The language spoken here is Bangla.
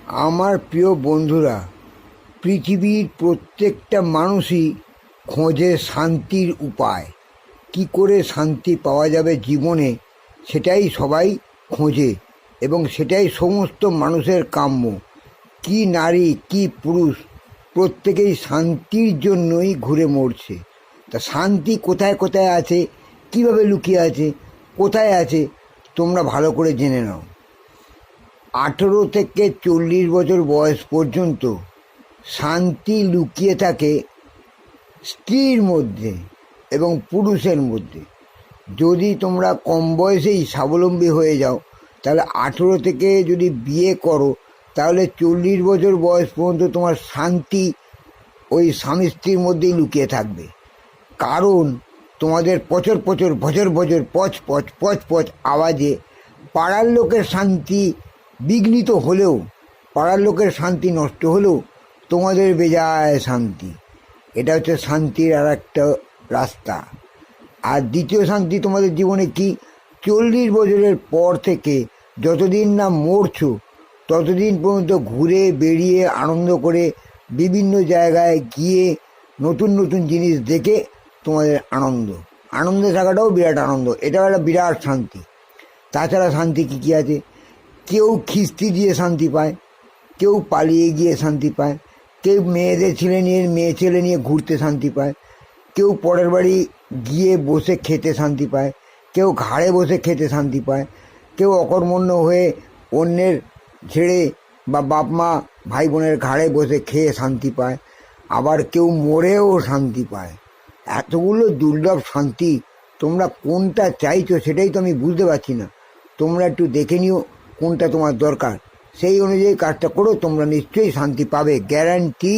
আমার প্রিয় বন্ধুরা, পৃথিবীর প্রত্যেকটা মানুষই খোঁজে শান্তির উপায়। কি করে শান্তি পাওয়া যাবে জীবনে, সেটাই সবাই খোঁজে এবং সেটাই সমস্ত মানুষের কাম্য। কি নারী কি পুরুষ, প্রত্যেকেই শান্তির জন্যই ঘুরে মরছে। তা শান্তি কোথায় কোথায় আছে, কিভাবে লুকিয়ে আছে, কোথায় আছে, তোমরা ভালো করে জেনে নাও। 18 থেকে 40 বছর বয়স পর্যন্ত শান্তি লুকিয়ে থাকে স্ত্রীর মধ্যে এবং পুরুষের মধ্যে। যদি তোমরা কম বয়সেই স্বাবলম্বী হয়ে যাও, তাহলে 18 থেকে যদি বিয়ে করো, তাহলে 40 বছর বয়স পর্যন্ত তোমার শান্তি ওই স্বামী স্ত্রীর মধ্যেই লুকিয়ে থাকবে। কারণ তোমাদের পচর পচর ভজর ভজর পচ পচ পচ পচ আওয়াজে পাড়ার লোকের শান্তি বিঘ্নিত হলেও, পাড়ার লোকের শান্তি নষ্ট হলেও তোমাদের বেজায় শান্তি। এটা হচ্ছে শান্তির আর একটা রাস্তা। আর দ্বিতীয় শান্তি তোমাদের জীবনে কি, 40 বছরের পর থেকে যতদিন না মরছো, ততদিন পর্যন্ত ঘুরে বেরিয়ে আনন্দ করে বিভিন্ন জায়গায় গিয়ে নতুন নতুন জিনিস দেখে তোমাদের আনন্দে থাকাটাও বিরাট আনন্দ। এটাও একটা বিরাট শান্তি। তাছাড়া শান্তি কী কী আছে? কেউ খিস্তি দিয়ে শান্তি পায়, কেউ পালিয়ে গিয়ে শান্তি পায়, কেউ মেয়েদের মেয়ে ছেলে নিয়ে ঘুরতে শান্তি পায়, কেউ পরের বাড়ি গিয়ে বসে খেতে শান্তি পায়, কেউ ঘাড়ে বসে খেতে শান্তি পায়, কেউ অকর্মণ্য হয়ে অন্যের ছেড়ে বা বাপ মা ভাই বোনের ঘাড়ে বসে খেয়ে শান্তি পায়, আবার কেউ মরেও শান্তি পায়। এতগুলো দুর্লভ শান্তি, তোমরা কোনটা চাইছো সেটাই তো আমি বুঝতে পারছি না। তোমরা একটু দেখে নিও কোনটা তোমার দরকার, সেই অনুযায়ী কাজটা করো, তোমরা নিশ্চয়ই শান্তি পাবে, গ্যারান্টি।